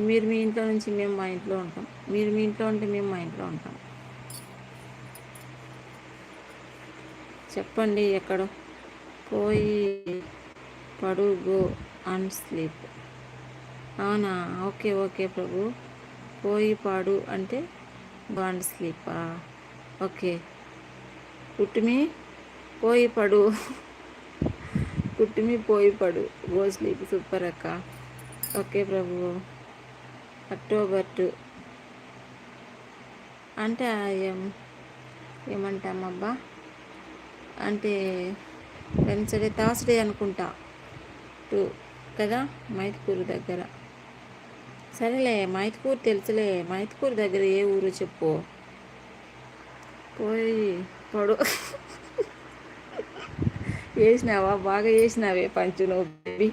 మీరు మీ ఇంట్లో నుంచి మేము మా ఇంట్లో ఉంటాం, మీరు మీ ఇంట్లో ఉంటే మేము మా ఇంట్లో ఉంటాం. చెప్పండి ఎక్కడో. పోయి పడుగో అండ్ స్లీప్. అవునా, ఓకే ఓకే ప్రభు. పోయి పాడు అంటే గో అండ్ స్లీపా? ఓకే. పుట్టుమి పోయి పడు, పుట్టుమి పోయి పడు, గో స్లీప్. సూపర్ అక్క. ఓకే ప్రభు. అక్టోబర్ 2 అంటే ఏమంటామబ్బా, అంటే వెన్స్డే థర్స్డే అనుకుంటా. 2 కదా, మైత్కూరు దగ్గర. సరేలే, మైత్కూరు తెలుసులే. మైత్కూరు దగ్గర ఏ ఊరు చెప్పు. పోయి పడు. వేసినావా? బాగా వేసినావే పంచు నువ్వు బేబీ.